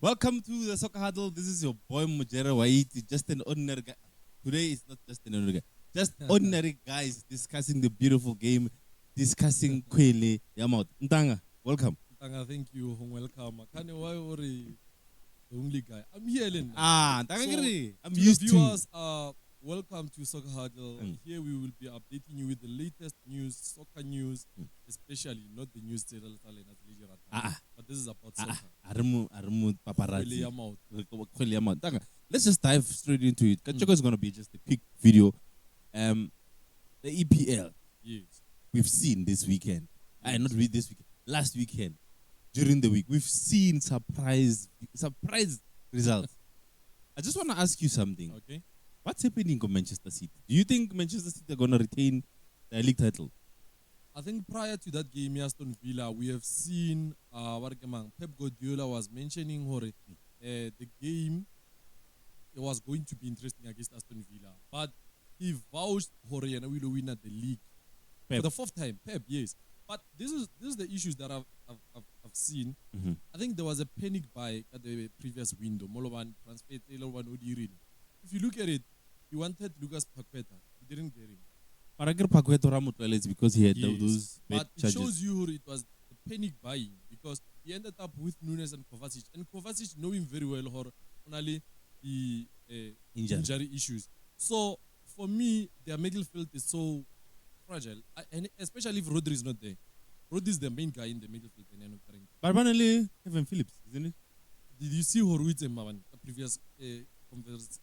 Welcome to the Soccer Huddle. This is your boy Mojere Waiti, just an ordinary guy. Today is not just an ordinary guy, just ordinary guys discussing the beautiful game, discussing Kwele Yamot. Ntanga, welcome. Ntanga, thank you. Welcome. Why worry? The only guy. I'm here, Len. Ntanga, I'm to used the viewers, welcome to Soccer Huddle. Here we will be updating you with the latest news, soccer news, especially not the news but this is about soccer. Paparazzi. Let's just dive straight into it. Kachoko is going to be just a quick video. The EPL. Yes. We've seen this weekend. Not this weekend. Last weekend. During the week. We've seen surprise results. I just want to ask you something. Okay. What's happening to Manchester City? Do you think Manchester City are going to retain the league title? I think prior to that game, Aston Villa, we have seen Pep Guardiola was mentioning the game was going to be interesting against Aston Villa. But he vouched we will win at the league. Pep. For the fourth time. Pep, yes. But this is the issues that I've seen. Mm-hmm. I think there was a panic buy at the previous window. Moloban transferred Mojere. If you look at it, he wanted Lucas Paqueta. He didn't get him. It's because he had those bad but charges. It shows you it was a panic buying because he ended up with Nunes and Kovacic. And Kovacic knowing very well only the injury issues. So for me, their midfield is so fragile, and especially if Rodri is not there. Rodri is the main guy in the midfield. But finally, Kevin Phillips, isn't it? Did you see Horwitz in the previous conference?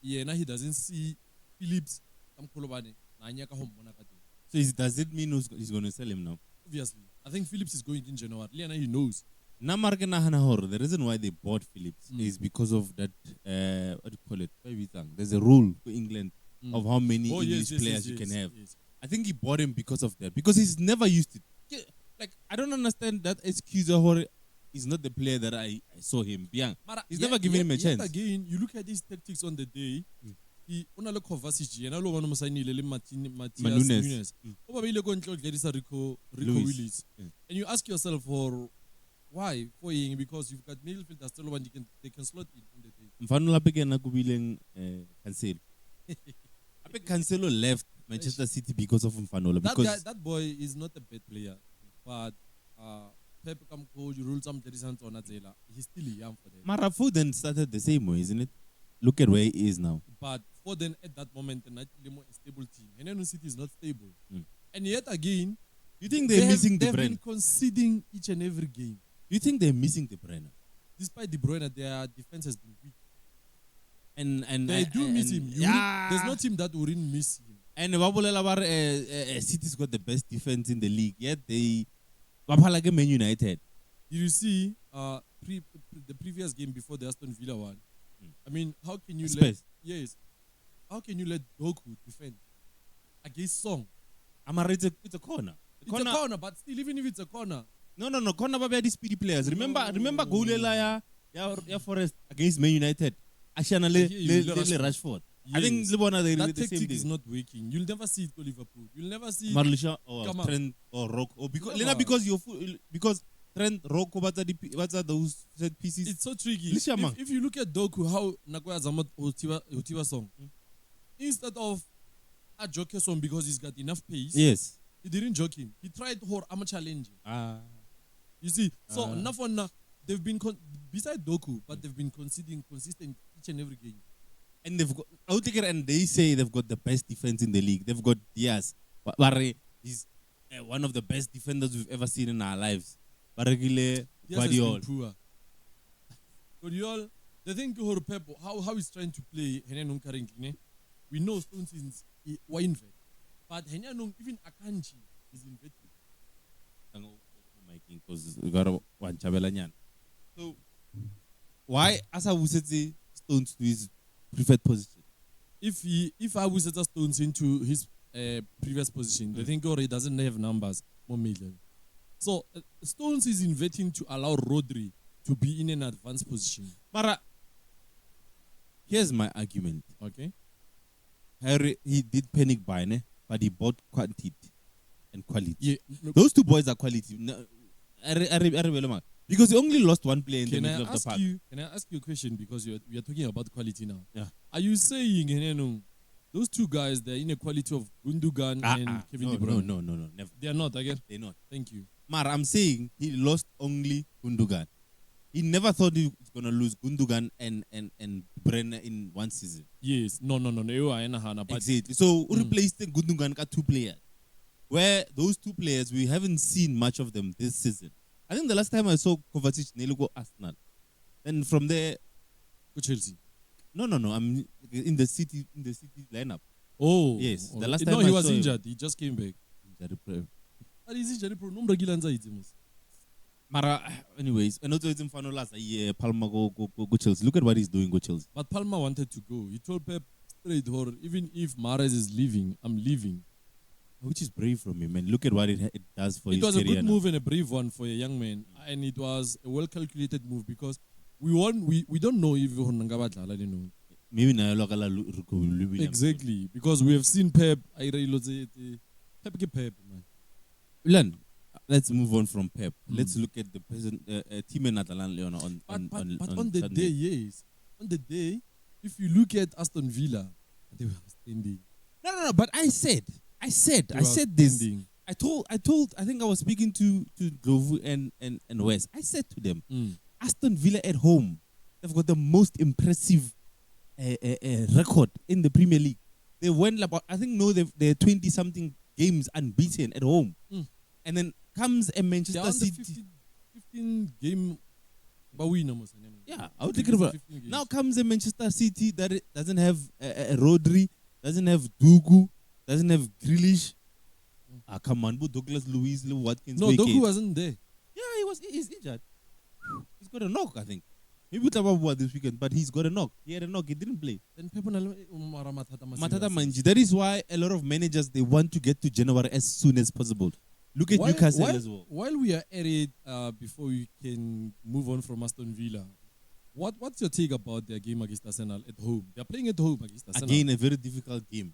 He doesn't see Phillips. So does it mean he's going to sell him now? Obviously. I think Phillips is going in January. He knows. The reason why they bought Phillips is because of that, what do you call it? There's a rule for England of how many English players you can have. Yes. I think he bought him because of that. Because he's never used it. Like, I don't understand that excuse. He's not the player that I saw him. He's never given him a chance. Again, you look at his tactics on the day. He only Kovacic, and all one of Nunes. Rico Willis. And you ask yourself why? Because you've got midfielders still one they can slot in on the day. Cancelo. I think Cancelo left Manchester City because of Mfanola. That boy is not a bad player, but Pep coach rules some hands on Azela. He's still young for that. Mara Foden started the same way, isn't it? Look at where he is now. But Foden at that moment, a more stable team. And City is not stable. And yet again, you think they're missing De Bruyne? They've been conceding each and every game. You think they're missing De Bruyne? Despite De Bruyne, their defense has been weak. And they do miss him. There's no team that wouldn't miss him. And City's got the best defense in the league. Yet they like ManUtd. Did you see the previous game before the Aston Villa one? I mean, how can you how can you let Doku defend against Song? It's a corner. It's a corner, but still, even if it's a corner. No, corner are the speedy players. Remember Goulela ya Forest against ManUtd. Ashana le Rashford. Yes. I think that tactic is not working. You'll never see it for Liverpool. You'll never see Marlisha or Trent or Rock or because Trent Rock what's those set pieces. It's so tricky. If you look at Doku, how Nagoya Zamat Hotiwa song, instead of a joker song because he's got enough pace, yes, he didn't joke him. He tried I'm challenging. You see, so enough one they've been beside Doku, but they've been conceding consistent each and every game. And they've got and they say they've got the best defense in the league. They've got Diaz. Barre is one of the best defenders we've ever seen in our lives. Barregile, Guardiola. Guardiola, the thing to Pep, how he's trying to play Henanung currently, we know Stones is Wainvet. But Henanung, even Akanji is inverted. Because we got one Chabelanian. So why Asa Wusetse Stones to his preferred position? If I would set Stones into his previous position, the thing already doesn't have numbers, more million. So Stones is inverting to allow Rodri to be in an advanced position. Mara, here's my argument. Okay. Harry, he did panic buy, but he bought quantity and quality. Yeah. Those two boys are quality. Because he only lost one player in the Can I middle of the ask park. you? Can I ask you a question? Because we are talking about quality now. Yeah. Are you saying, those two guys, they're in a quality of Gundogan and Kevin De Bruyne? No, never. They are not again. They're not. Thank you. Mar, I'm saying he lost only Gundogan. He never thought he was gonna lose Gundogan and Brenner in one season. Yes. No. Exactly. So we replaced Gundogan with two players. Where those two players, we haven't seen much of them this season. I think the last time I saw Kovacic nearly go Arsenal. Then from there, Go Chelsea. no. I'm in the city lineup. Oh. Yes. The Oh. last No, time he I was saw him- injured. He just came back. But he's injured. Mara, anyways, and also it's in Fanolas, Palma go Chelsea. Look at what he's doing, go Chelsea. But Palma wanted to go. He told Pep straight, or even if Mahrez is leaving, I'm leaving. Which is brave from him, man. Look at what it does for his It was a career good now. move and a brave one for a young man, and it was a well-calculated move because we don't know if Maybe now look at Williams. exactly because we have seen Pep. Pep, man. Learn. Let's move on from Pep. Let's look at the present team in Atalanta on the Sunday. day, yes, on the day, if you look at Aston Villa, they were standing. No. But I said this. I think I was speaking to Grovu and Wes. I said to them, Aston Villa at home, they've got the most impressive record in the Premier League. They went about, they're 20 something games unbeaten at home, and then comes a Manchester They're on the City. 15 game. But we know. Yeah, I would think about it. Now comes a Manchester City that doesn't have Rodri, doesn't have Dugu, doesn't have Grealish. Come on, but Douglas Luiz, Lou Watkins. No, Doku wasn't there. Yeah, he's injured. He's got a knock, I think. Maybe we'll talk about this weekend, but he's got a knock. He had a knock, he didn't play. Then Pep Matata Manji. That is why a lot of managers, they want to get to January as soon as possible. Look at Newcastle as well. While we are at it, before we can move on from Aston Villa, what's your take about their game against Arsenal at home? They're playing at home against Arsenal. Again, a very difficult game.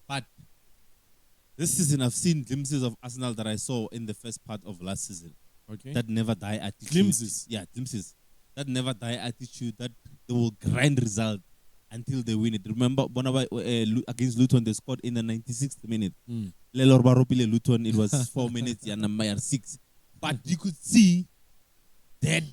But this season, I've seen glimpses of Arsenal that I saw in the first part of last season. Okay. That never die attitude. Glimpses. Yeah, glimpses. That never die attitude, that they will grind result until they win it. Remember, against Luton, they scored in the 96th minute. Lelor Baropile Luton, it was 4 minutes, and 6. But you could see that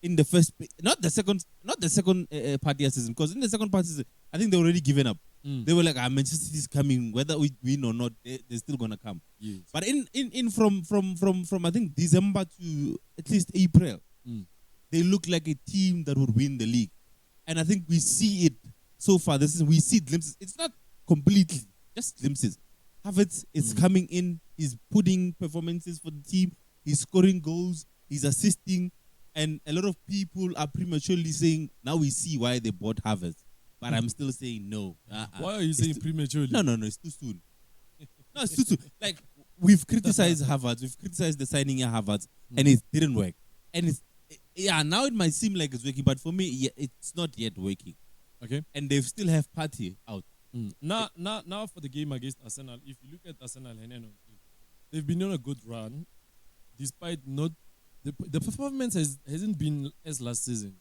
in the first, not the second part of the season, because in the second part of the season, I think they already given up. They were like, Manchester City is coming, whether we win or not, they're still gonna come. Yes. But in from I think December to at least April, they look like a team that would win the league, and I think we see it so far. We see glimpses. It's not completely, just glimpses. Havertz is coming in. He's putting performances for the team. He's scoring goals. He's assisting, and a lot of people are prematurely saying now we see why they bought Havertz. But I'm still saying no. Why are you saying prematurely? No, it's too soon. No, it's too soon. Like, we've criticized Havertz, we've criticized the signing of Havertz, and it didn't work. And now it might seem like it's working, but for me, it's not yet working. Okay. And they still have Partey out. Now for the game against Arsenal, if you look at Arsenal, they've been on a good run, despite not the performance hasn't been as last season.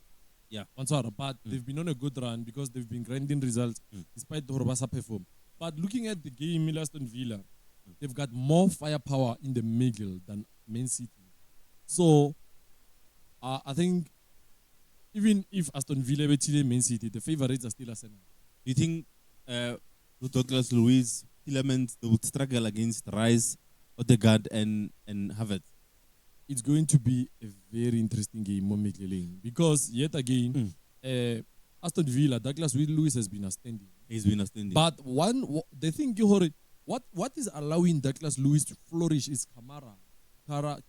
Yeah. But they've been on a good run because they've been grinding results despite the Horbasa perform. But looking at the game in Aston Villa, they've got more firepower in the middle than ManCity. So I think even if Aston Villa beat ManCity, the favorites are still Arsenal. Do you think Douglas Luiz, Tielemans, they would struggle against Rice, Odegaard, and Havertz? It's going to be a very interesting game, Mometleleng, because yet again, Aston Villa, Douglas Luiz has been outstanding. He's been outstanding. But the thing, what is allowing Douglas Luiz to flourish is Kamara. Kamara,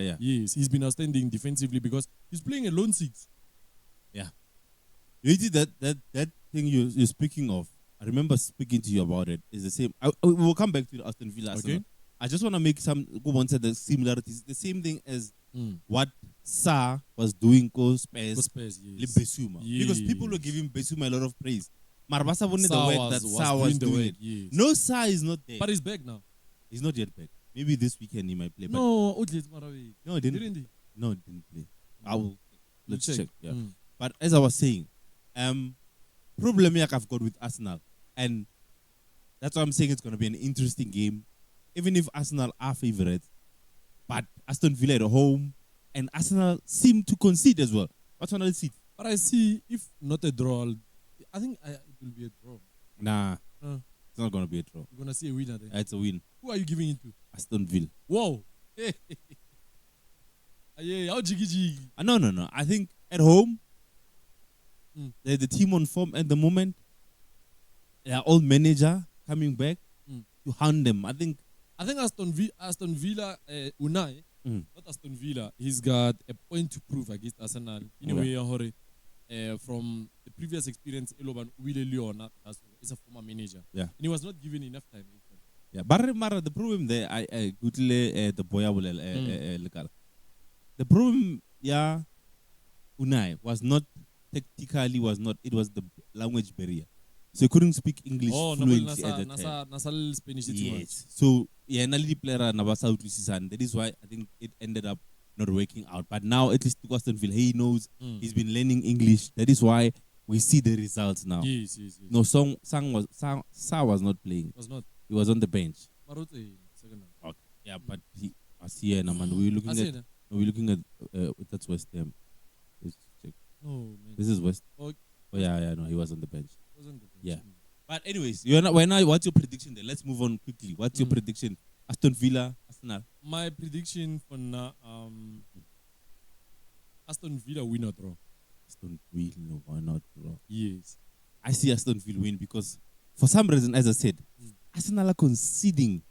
yeah. Yes, he's been outstanding defensively because he's playing a lone six. Yeah. You see that thing you're speaking of, I remember speaking to you about it, is the same. We'll come back to the Aston Villa. Okay. I just want to make the similarities. The same thing as what Sa was doing with Spurs, yes. Besuma. Yes. Because people were giving Besuma a lot of praise. Marbasa wanted the Sa work was that Sa was doing it. Yes. No, Sa is not there. But he's back now. He's not yet back. Maybe this weekend he might play. But No, Udlit Marawi. no, he didn't. Didn't he? No, he didn't play. I will. Let's check. Yeah. Mm. But as I was saying, problem I've got with Arsenal, and that's why I'm saying it's going to be an interesting game, even if Arsenal are favourites. But Aston Villa at home, and Arsenal seem to concede as well. What's another seat? But I see, if not a draw, I think it will be a draw. Nah, it's not going to be a draw. You're going to see a winner there. It's a win. Who are you giving it to? Aston Villa. Whoa. Yeah, how jiggy. No. I think at home, Mm. they're the team on form at the moment. Their old manager coming back to hound them. I think Aston Villa, Unai, not Aston Villa, he's got a point to prove against Arsenal. Anyway, from the previous experience, Eloban Wile Leona is a former manager. Yeah. And he was not given enough time. yeah. But Mara, the problem there, I Google the boy the problem, yeah, Unai was not tactically it was the language barrier. So he couldn't speak English fluently at the time. Nasal Spanish. Yes. So yeah, Nalidi player Nabasa and that is why I think it ended up not working out. But now at least Aston Villa, he knows he's been learning English. That is why we see the results now. Yes. No, Sa was not playing. Was not. He was on the bench. Marote, second. Okay. Yeah, but he was here, man. We're looking at that's West Ham. Let's check. No, man. This is West. Okay. Oh yeah, no, he was on the bench. Wasn't the bench. Yeah. But anyways, what's your prediction there? Let's move on quickly. What's your prediction? Aston Villa, Arsenal. My prediction for now, Aston Villa win or draw. Aston Villa, why not draw? Yes. I see Aston Villa win because for some reason, as I said, Arsenal are conceding.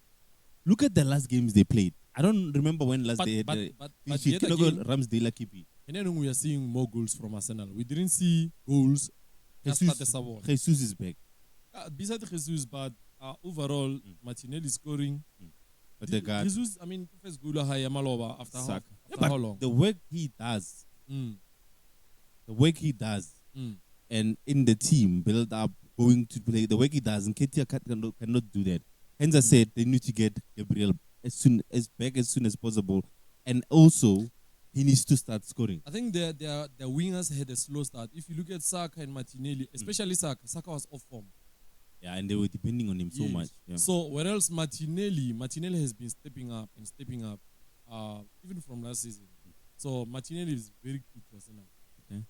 Look at the last games they played. I don't remember when last they had but yet again, Ramsdale Kipi. and then we are seeing more goals from Arsenal. We didn't see goals. Jesus is back. Besides Jesus, but overall, Martinelli scoring. But the guy, Jesus, I mean, first goal after how long? The work he does, and in the team, build up, going to play, the work he does, and Ketia cannot do that. Hence, I said they need to get Gabriel as soon as possible, and also he needs to start scoring. I think the wingers had a slow start. If you look at Saka and Martinelli, especially Saka was off form. Yeah, and they were depending on him so much. Yeah. So whereas Martinelli has been stepping up, even from last season. So Martinelli is very good to Arsenal. Okay.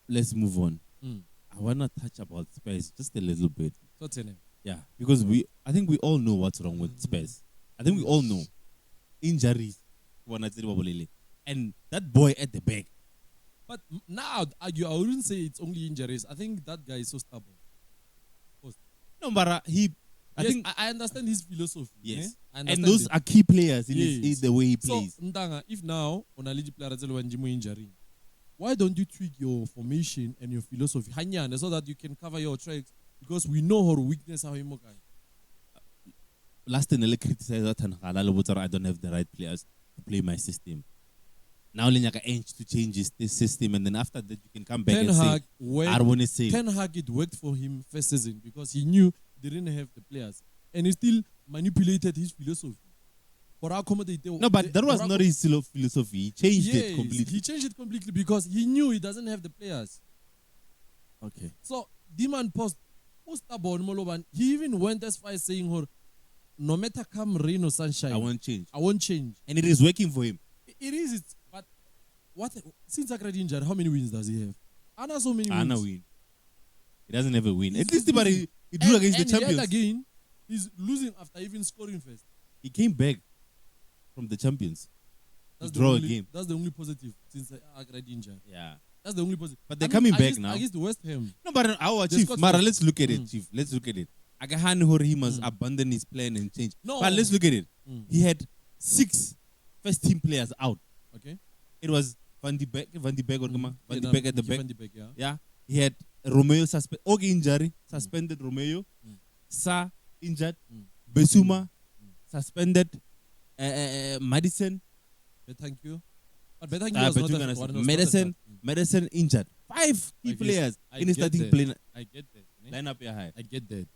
Let's move on. I wanna touch about Spurs just a little bit. Tottenham. Yeah, because I think we all know what's wrong with Spurs. I think we all know injuries. And that boy at the back. But now I wouldn't say it's only injuries. I think that guy is so stubborn. No, but I understand his philosophy. Yes, and those are key players in the way he plays. So Ndanga, if now on a league player injury, why don't you tweak your formation and your philosophy, so that you can cover your tracks? Because we know her weakness. How you last time I criticized that I don't have the right players to play my system. Now Lenyaka aims to change this system, and then after that you can come back and say, I want to say Ten Hag, it worked for him first season because he knew they didn't have the players, and he still manipulated his philosophy for accommodate. No, but that was not his philosophy. He changed it completely. He changed it completely because he knew he doesn't have the players. Okay. So demand post stubborn Moloban. He even went as far as saying, no matter come rain or sunshine, I won't change. And it is working for him. It is. But what since Akradi injured, how many wins does he have? Anna so many wins. Anna win. He doesn't have a win. At least he drew against the champions. Yet again, he's losing after even scoring first. He came back from the champions. That's to draw a game. That's the only positive since Akradi injured. Yeah. That's the only positive. But they're coming back now. Against the West Ham. No, but our Chief, Mara, let's look at it, Chief. Let's look at it. Agahan he must abandon his plan and change. No. But let's look at it. He had 6 first team players out. Okay. It was Van de Beek at the back. Yeah. He had Romeo suspended Romeo. Sa injured. Besuma suspended. Madison. Thank you. But Betancu was Madison injured. 5 key players in his starting play. I get that. Line up your high. I get that.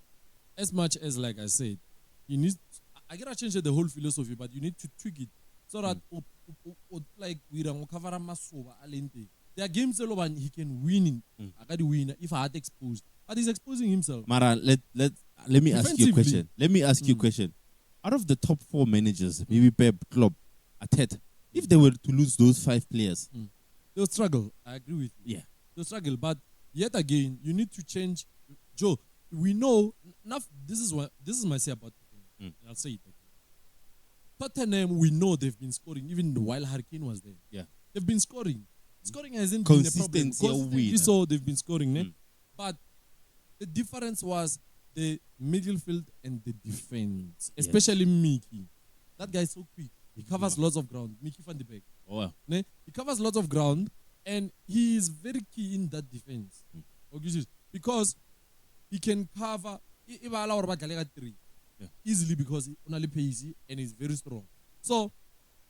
As much as, like I said, he needs. I gotta change the whole philosophy, but you need to tweak it so that like we don't cover masoba alente. There are games that he can win in. I got win if I had exposed, but he's exposing himself. Mara, let me ask you a question. Let me ask you a question. Out of the top 4 managers, maybe Pep, Klopp, Arteta, if they were to lose those 5 players, they'll struggle. I agree with you. Yeah, they'll struggle. But yet again, you need to change. Joe, we know enough. This is my say about Tottenham. I'll say it again. Tottenham, we know they've been scoring even while Hurricane was there. Yeah, they've been scoring. Scoring hasn't been a problem. Consistency, so they've been scoring. But the difference was the midfield and the defense, especially Mickey. That guy is so quick. He covers lots of ground. Mickey van de Beek. Oh, wow. He covers lots of ground, and he is very key in that defense. Because he can cover easily because he only pays and is very strong. So,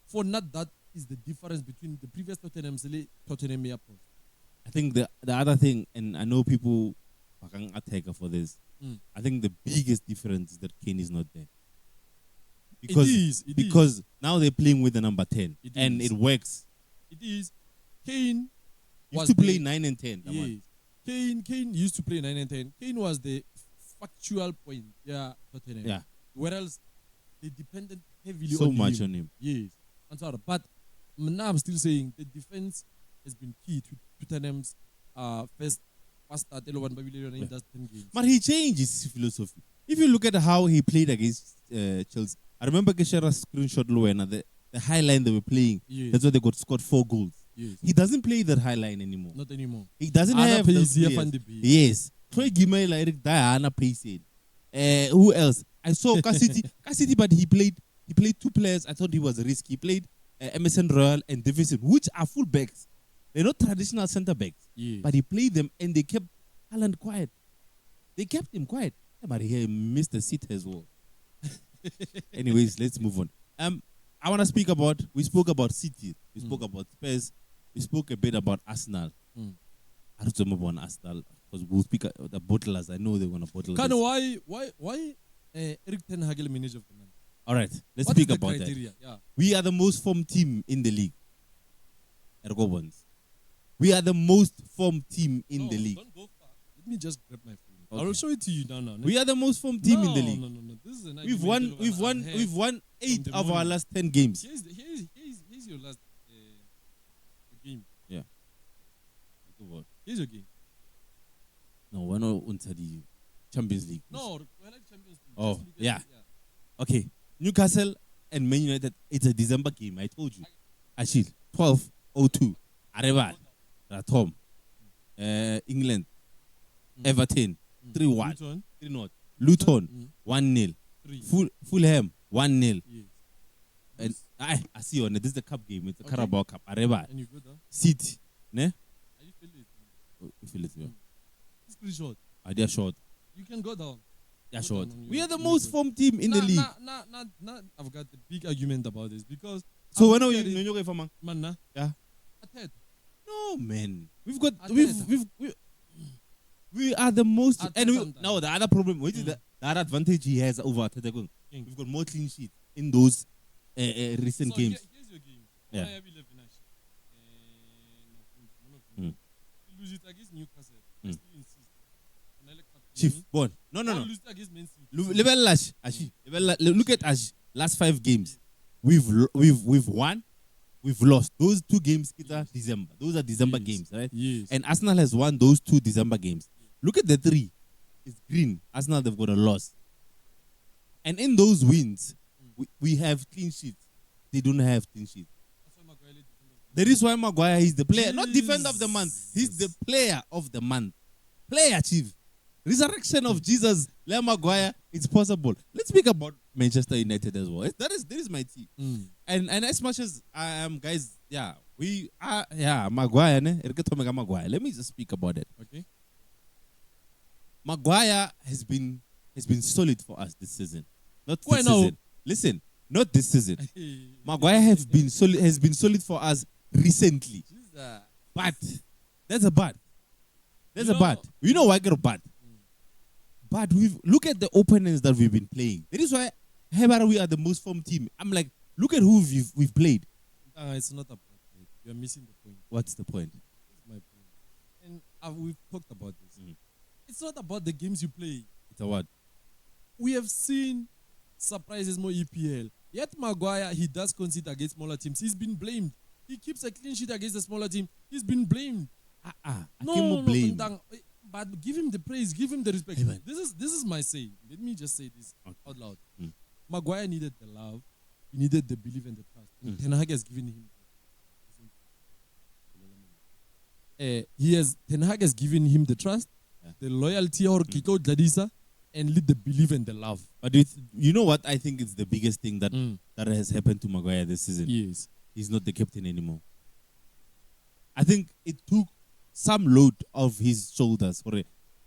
for not that is the difference between the previous Tottenham Airport. I think the other thing, and I know people are attack for this. I think the biggest difference is that Kane is not there. Because now they're playing with the number 10, it works. It is. Kane used to play 9 and 10. Yes. Kane used to play 9 and 10. Kane was the factual point. Yeah, Tottenham. Yeah. Whereas they depended heavily so much on him. Yes. But now I'm still saying the defense has been key to Tottenham's first start in just 10 games. But he changed his philosophy. If you look at how he played against Chelsea, I remember Keshara's screenshot the high line they were playing. Yes. That's why they scored 4 goals. Yes. He doesn't play that high line anymore. Not anymore. He doesn't have those players. Yes. Troy Mm. Gimel, Eric Diana Payson. Who else? I saw Cassidy, but he played 2 players. I thought he was risky. He played Emerson Royal and Davison, which are full backs. They're not traditional centre backs. Yes. But he played them and they kept Haaland quiet. They kept him quiet. But he missed the seat as well. Anyways, let's move on. I want to speak about, we spoke about City. We spoke about Spurs. We spoke a bit about Arsenal. I don't remember on Arsenal because we'll speak the bottlers. I know they're going to bottle. Kind of why Eric Ten Hag manager of the month? All right, let's What speak is the about criteria? that. Yeah. We are the most formed team in the league. Ergo Bonds. We are the most formed team in the league. Don't go far. Let me just grab my phone. Okay. I will show it to you now. We are the most formed team in the league. No. This is an We've won 8 of our last 10 games. Here's your last game. Yeah. Here's your game. No, we're not into the Champions League. No, we're like Champions League. Oh, Just look at yeah. it, Okay. Newcastle and Man United, it's a December game. I told you. Achille, 12:02. Areval, Ratom, England, Everton, 3-1. Luton. 3-0. Luton, 1-0. 3. Fulham, 1-0. Yes. And I see on it. This is the cup game. It's the Carabao Cup. Areval, And you go down. City. Ne? Are you feeling it? You feel it, yeah. It's pretty short. They are short. You can go down. They are Go short. down on We your- are the on most your- formed team in the league. I've got a big argument about this because So when are you you going for man? man? Yeah. Arteta. No, man. We've got Arteta. we are the most. Arteta And sometimes. now the other problem, which is the other advantage he has over Arteta, King. we've got more clean sheets in those recent games. Here's your game. Yeah. I have 11 actually. You lose it against Newcastle. I still insist. And I like Cup Chief, game. born. No. Now lose it against ManCity. Look at Ash. Last 5 games, we've won, we've lost. Those 2 games, December. Those are December Yes. games, right? Yes. And Arsenal has won those 2 December games. Look at the 3. It's green. Arsenal, they've got a loss. And in those wins, we have clean sheets. They don't have clean sheets. That's why Maguire led defenders. That is why Maguire is the player, not defender of the month. He's the player of the month. Player, chief. Resurrection of Jesus, Lea Maguire, it's possible. Let's speak about Manchester United as well. That is my team. And as much as I am, guys, we are, Maguire, ne? Maguire. Let me just speak about it. Okay. Maguire has been solid for us this season. Not Why this now? season. Listen, not this season. Maguire has been solid for us recently. But that's a bad. That's a bad. You know why I get a bad? But look at the opponents that we've been playing. That is why hey, but we are the most formed team. I'm like, look at who we've played. It's not about that. You're missing the point. What's the point? That's my point. And we've talked about this. It's not about the games you play. It's a what? We have seen surprises more EPL. Yet Maguire, he does concede against smaller teams. He's been blamed. He keeps a clean sheet against the smaller team. He's been blamed. No, blame. But give him the praise, give him the respect. This is my say. Let me just say this out loud. Maguire needed the love, he needed the belief and the trust. And Ten Hag has given him. Ten Hag has given him the trust, the loyalty, or and lead the belief and the love. But you know what I think is the biggest thing that has happened to Maguire this season? Yes. He's not the captain anymore. I think it took some load off his shoulders.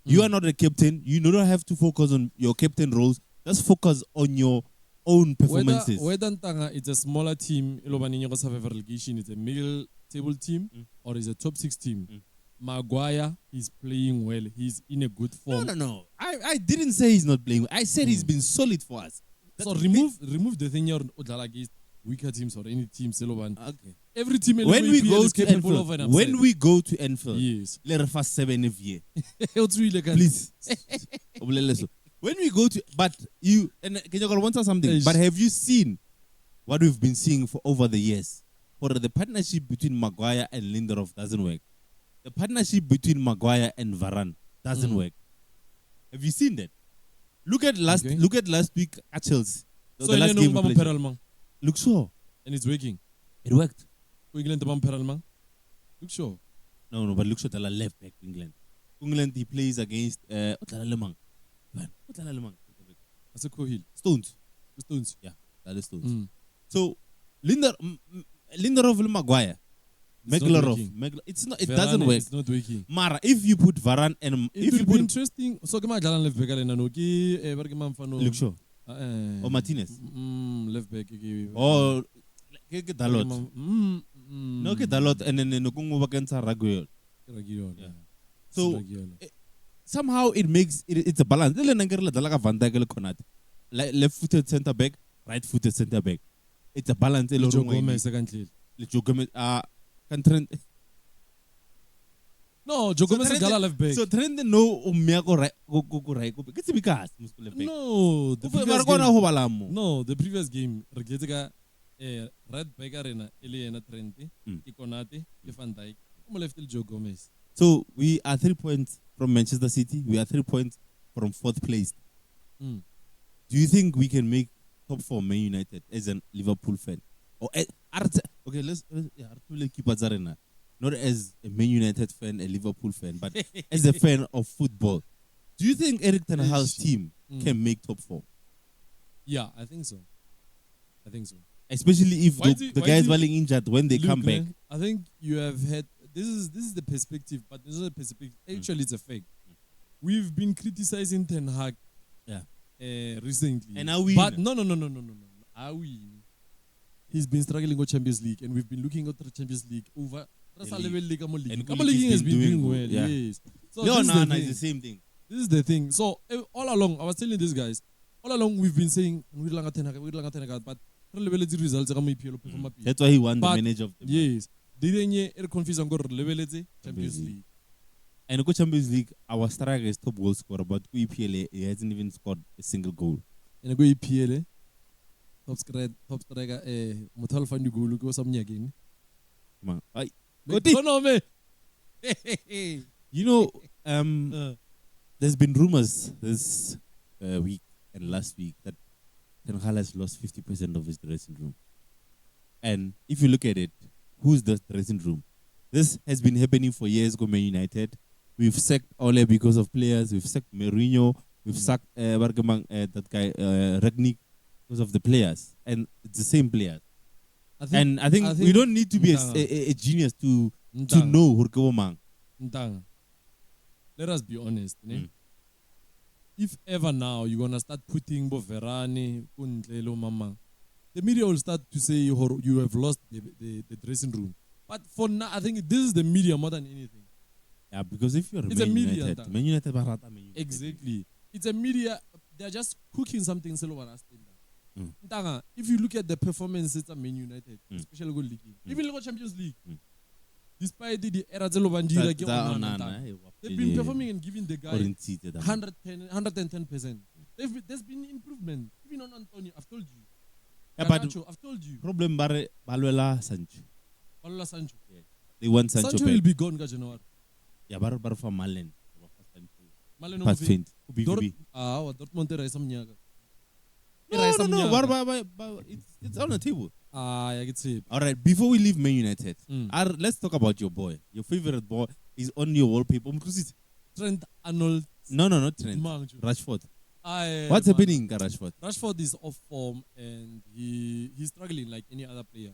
You are not a captain. You don't have to focus on your captain roles. Just focus on your own performances. Whether it's a smaller team, relegation, it's a middle table team, or it's a top 6 team. Maguire is playing well. He's in a good form. No. I didn't say he's not playing well. I said he's been solid for us. So remove the thing you're against weaker teams or any team. Okay. Every team when we go to Anfield, yes. Let us fast 7 if year. Please. When we go to, but you and can you want something? Yes. But have you seen what we've been seeing for over the years? For the partnership between Maguire and Lindelof doesn't work. The partnership between Maguire and Varane doesn't work. Have you seen that? Look at last week at Chelsea. The last game we played. Look so. And it's working. It worked. England Look sure. No, but look so tala left back England. England he plays against Lemang. That's a Cohill. Stones. Yeah, that is Stones. So Lindelof and Maguire. Meglarov. It's not. It Varane, doesn't work. It's not working. Mara, if you put Varane and if you put interesting. So come on, left back. Look sure. Or Martinez. Left back. Or Dalot. No, Dalot and then Nukungu against Raguel. So somehow it makes it's a balance. Left-footed centre back, right-footed centre back. It's a balance. No, Joe Gomez is left back. So Trent no umiako right go right go. It's because no, the previous game Regetka right back arena Eliana Trent, Ikonate, Van Dijk. Left Joe Gomez. So we are 3 points from Manchester City. We are 3 points from 4th place. Do you think we can make top 4 Man United as a Liverpool fan? Or okay, let's keep Arena. Not as a Man United fan, a Liverpool fan, but as a fan of football. Do you think Erik ten Hag's team can make top 4? Yeah, I think so. Especially if the guys are injured when they come back. I think you have had this is the perspective, but this is a perspective. Actually, it's a fact. We've been criticizing Ten Hag, recently, and are we? But no. Are we? He's been struggling with Champions League, and we've been looking at the Champions League over. And League has been doing well. Yeah. Yes. So it's the same thing. This is the thing. So all along, I was telling these guys, all along we've been saying we but results. That's why he won the manager of the yes. Didn't confuse on Champions League. And in Champions League, our striker is top goal scorer, but EPL he hasn't even scored a single goal. And EPL top striker Mutal Fandu goal go some again. Come on. You know, there's been rumors this week and last week that Ten Hag has lost 50% of his dressing room. And if you look at it, who's the dressing room? This has been happening for years ago, Man United. We've sacked Ole because of players. We've sacked Mourinho. We've sacked that guy, Ragnick, because of the players. And it's the same players. I think we don't need to be a genius to know Hurkewomang. Let us be honest. If ever now you're going to start putting Verani, Kuntlelo, Mama, the media will start to say you have lost the dressing room. But for now, I think this is the media more than anything. Yeah, because if you're Man United. Exactly. It's a media. They're just cooking something. Ntanga, if you look at the performances of Man United, especially good league, even the Champions League, despite the era of Bandira, they've been performing and giving the guy 110%. There's been improvement. Even on Antonio, I've told you. Yeah, but I've told you. problem bare Baluela Sancho. Baluela Sancho. Yeah. They want Sancho. Sancho will be gone, January. Yeah, bar for Malen. Malen Past faint. Dortmund is some nyaga. No. It's on the table. I get it. All right, before we leave Man United, let's talk about your boy. Your favorite boy is on your wallpaper. Trent Arnold. No, not Trent. Rashford. What's happening, Rashford? Rashford is off form and he's struggling like any other player.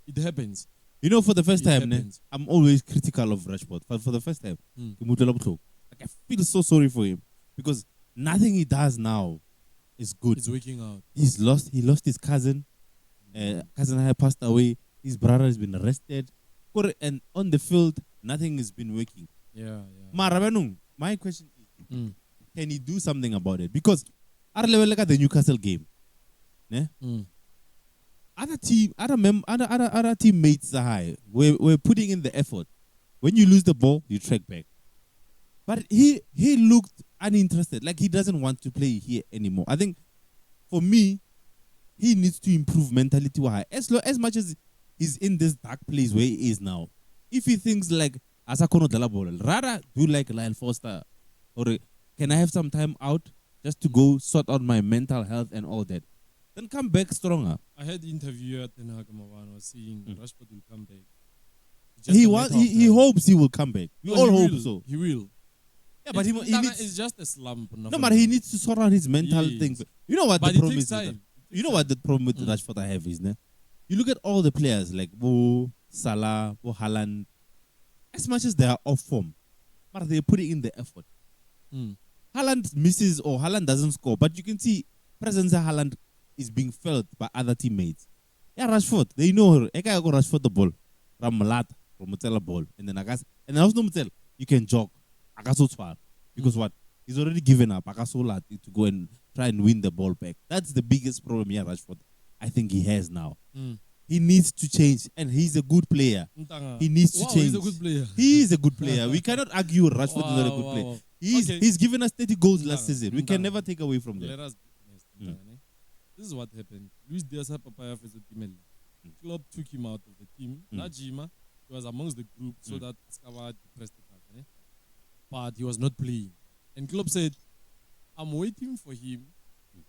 It happens. You know, for the first time, I'm always critical of Rashford. But for the first time, I feel so sorry for him because nothing he does now is good. He's waking out. He lost his cousin. Cousin had passed away. His brother has been arrested. And on the field, nothing has been working. Yeah. My question is, can he do something about it? Because at the Newcastle game, other teammates were putting in the effort. When you lose the ball, you track back. But he looked uninterested, like he doesn't want to play here anymore. I think for me, he needs to improve mentality. As much as he's in this dark place where he is now, if he thinks like Asakono de la ball, rather do like Lyle Foster, or can I have some time out just to go sort out my mental health and all that, then come back stronger. I had the interview at Ten Hag was saying Rashford will come back. He hopes he will come back. We all hope so. He will. Yeah, but he needs. It's just a slump. No, but he needs to sort out his mental thing. You know what but the problem is? You know what the problem with Rashford I have is, you look at all the players like Bo, Salah, Bo Haaland. As much as they are off form, but they're putting in the effort. Haaland misses or Haaland doesn't score, but you can see presence of Haaland is being felt by other teammates. Yeah, Rashford, they know her. Eka go Rashford the ball, Ramalat, Romutela ball, and then and also Mutel, you can jog. Because what? He's already given up to go and try and win the ball back. That's the biggest problem here, Rashford. I think he has now. He needs to change, and he's a good player. He needs to change. He's a good player. He is a good player. We cannot argue Rashford is not a good player. He's given us 30 goals last season. We can never take away from that. Let us be honest. This is what happened. Luis Diaz Papaya for the club took him out of the team. Najima, he was amongst the group so that Skawa depressed the target. But he was not playing. And club said, I'm waiting for him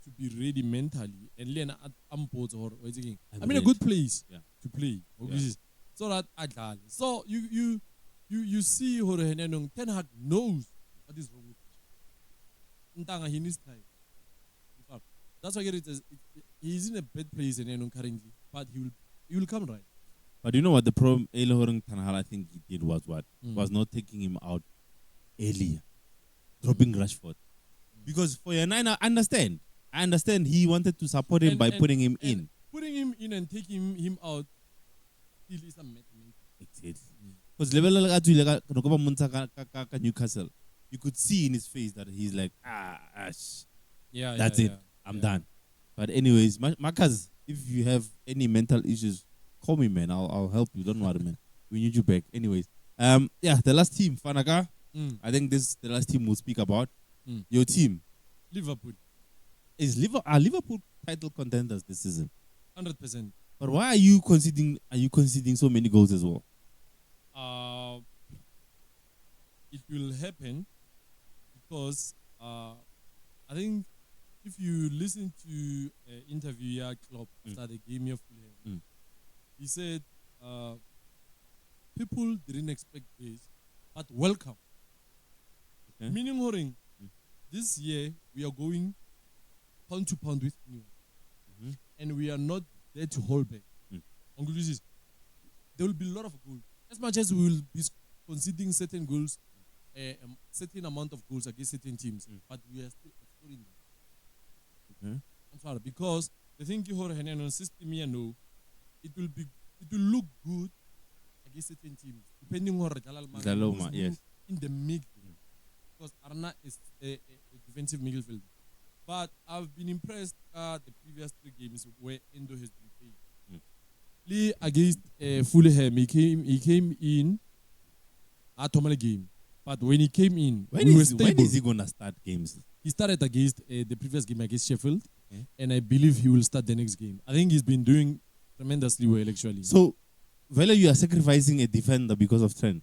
to be ready mentally and learn at Amport or I'm in a good place to play. So that Adal. So you see Ten Hag knows what is wrong with him. He needs time. That's why he's in a bad place currently, but he will come right. But you know what the problem Elohorang Tanhal I think he did was what? Was not taking him out earlier. Dropping Rashford. Because for Yanai, I understand he wanted to support him by putting him in. Putting him in and taking him out still is a matter. Because Newcastle, you could see in his face that he's like, that's it. I'm done. But anyways, Marcus, if you have any mental issues, call me, man. I'll help you. Don't worry, man. We need you back. Anyways, the last team, Fanaka. I think this is the last team we'll speak about. Your team, Liverpool. Are Liverpool title contenders this season? 100%. But why are you conceding so many goals as well? It will happen because I think if you listen to an interview Klopp after the game of Fulham, he said people didn't expect this, but welcome. Okay. Meaning, Horing, this year we are going pound to pound with anyone, and we are not there to hold back. There will be a lot of goals. As much as we will be conceding certain goals, a certain amount of goals against certain teams, but we are still exploring them. I'm sorry, because the thing you hold on system here, no, it will look good against certain teams, depending on Daloma, yes. In the midfield, because Arna is a defensive midfielder. But I've been impressed the previous 3 games where Endo has been playing. Lee against Fulham, he came in at Tomale game. But when he came in, when is he gonna start games? He started against the previous game against Sheffield, and I believe he will start the next game. I think he's been doing tremendously well actually. So, Vela, you are sacrificing a defender because of Trent?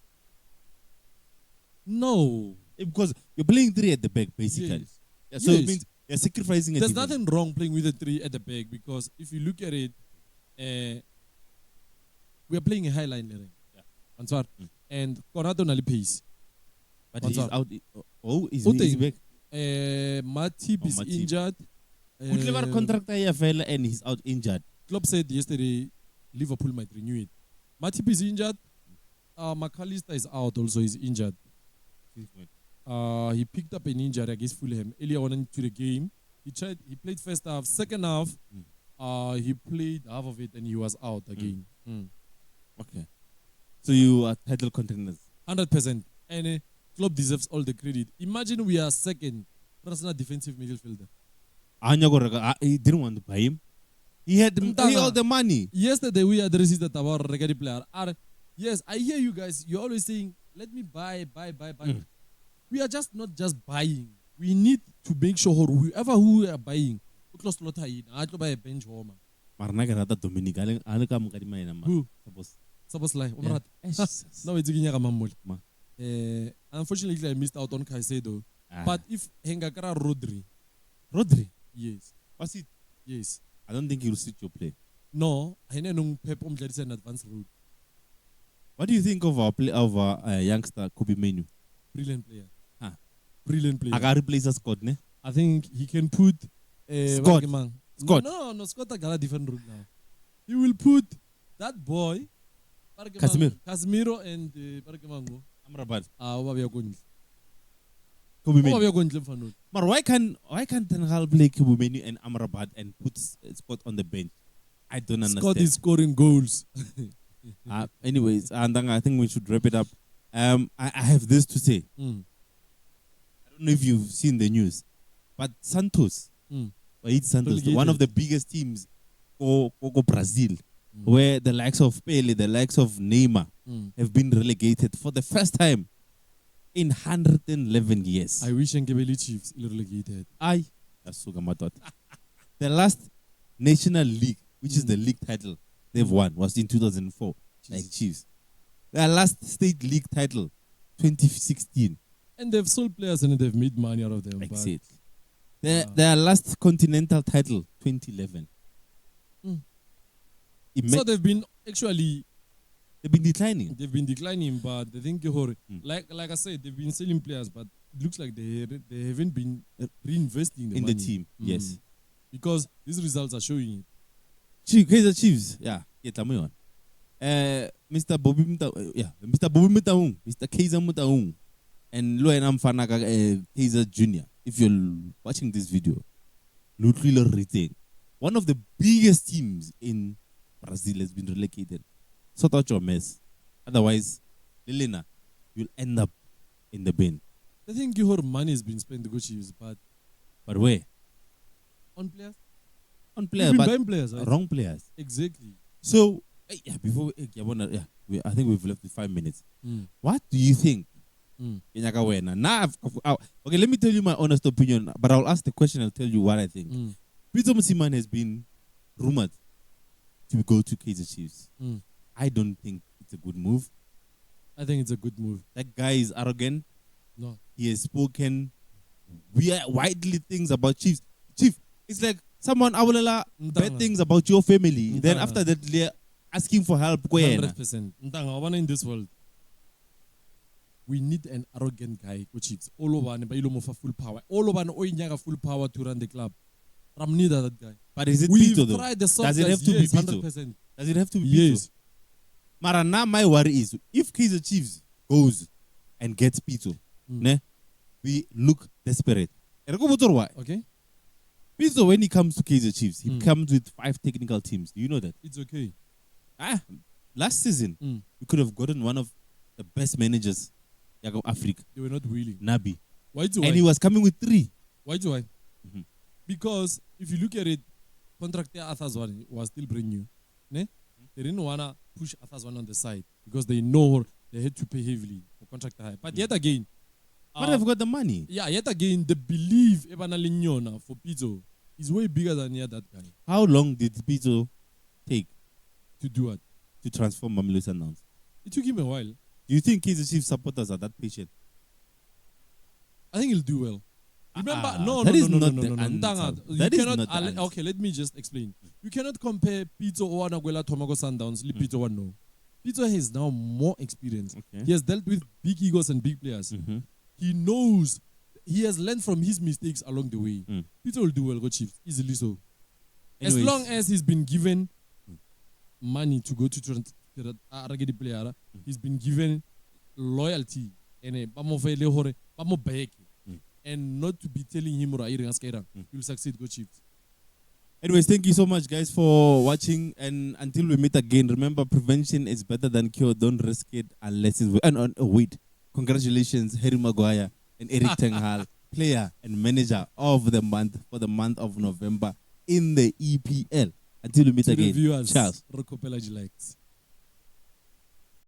No. Because you're playing 3 at the back, basically. Yes. Yeah, so it means you're sacrificing a There's defender. nothing wrong playing with a 3 at the back because if you look at it, we are playing a high line. And Konrado Nali pace. But he's out. Oh, he's back. Matip is Matip. injured. Clever contractor here, fella, and he's out injured. Klopp said yesterday Liverpool might renew it. Matip is injured. McAllister is out also. He's injured. He picked up an injury against Fulham earlier on into the game. He played first half. Second half, he played half of it and he was out again. Okay. So you are title contenders. 100%. And Klopp deserves all the credit. Imagine we are second personal defensive midfielder. He didn't want to buy him. He had all the money. Yesterday we addressed that about Regadi player. Yes, I hear you guys. You're always saying, let me buy. We are just not just buying. We need to make sure whoever who we are buying, close to I buy a bench warmer. Dominic. Who? Suppose like no, it's unfortunately I missed out on Caicedo. But if Hengakara Rodri? Yes. Was it? Yes. I don't think he will suit your play. No, I know Pep an advanced route. What do you think of our youngster Kobe Menu? Brilliant player. Brilliant player. I got replace Scott, ne? I think he can put Scott. No, Scott got a different route now. He will put that boy Casemiro and Amrabat. Kobe Menu. But why can't Ten Hag play Kobe Menu and Amrabat and put Scott on the bench? I don't understand. Scott is scoring goals. Anyways, and then I think we should wrap it up. I have this to say. I don't know if you've seen the news, but Santos, one of the biggest teams for Brazil, where the likes of Pele, the likes of Neymar have been relegated for the first time in 111 years. I wish Nkebeli Chiefs relegated. The last National League, which is the league title they've won, was in 2004, like Chiefs. Their last state league title, 2016. And they've sold players and they've made money out of them. Exactly. Their last continental title, 2011. So they've been actually... They've been declining. They've been declining, but they think, like I said, they've been selling players, but it looks like they haven't been reinvesting the money. The team. Yes. Because these results are showing it. Kaizer Chiefs, Mr. Bobby Mutaung, Mr. Kaizer Mutaung, and Loen Amfanaga Kaizer Jr. If you're watching this video, one of the biggest teams in Brazil has been relegated. Sort out your mess. Otherwise, Lilina, you'll end up in the bin. I think your money has been spent to go Chiefs, but where? On players? On players, but buying players, right? Wrong players. Exactly. So, before I think we've left with 5 minutes. What do you think? Now, okay, let me tell you my honest opinion, but I'll ask the question. I'll tell you what I think. Peter Musiman has been rumored to go to Kaizer Chiefs. I don't think it's a good move. I think it's a good move. That guy is arrogant. No. He has spoken widely things about Chiefs. Chief, it's like someone bad things about your family. Then after that, they're asking for help. 100%. In this world, we need an arrogant guy who Chiefs. All over and for full power. All over and full power to run the club. Ram need that guy. But is it Pito though? Does it have to be Pito? 100%. Does it have to be Pito? Yes. Mara, now my worry is if Kaizer Chiefs goes and gets Pito, we look desperate. Okay. Pito, when he comes to Kaizer Chiefs, he comes with 5 technical teams. Do you know that? It's okay. Last season, we could have gotten one of the best managers of Africa. They were not willing. Nabi. Why? And he was coming with 3. Why? Because if you look at it, contract Arthur's one was still brand new. Ne? They didn't wanna push Arthur's one on the side because they know they had to pay heavily for contract hire. But yet again, but they've got the money. Yeah, yet again, the belief Ebana Lignona for Pizzo is way bigger than that guy. How long did Pizzo take to do what? To transform Mamelodi Sundowns? It took him a while. Do you think his chief supporters are that patient? I think he'll do well. Remember, no. That is You not the answer. Okay, let me just explain. You cannot compare Pizzo or Naguela Tomago Sundowns, Pizzo one no. Pizzo has now more experience. Okay. He has dealt with big egos and big players. Mm-hmm. He knows. He has learned from his mistakes along the way. Pizzo will do well, go Chiefs, easily so. Anyways. As long as he's been given money to go to Ragedi player, he's been given loyalty and and not to be telling him you'll succeed, go Chiefs. Anyways, thank you so much, guys, for watching. And until we meet again, remember, prevention is better than cure. Don't risk it unless it's... wait. Congratulations, Harry Maguire and Eric Ten Hag, player and manager of the month for the month of November in the EPL. Until we meet again. Viewers, Charles. Rocopella likes.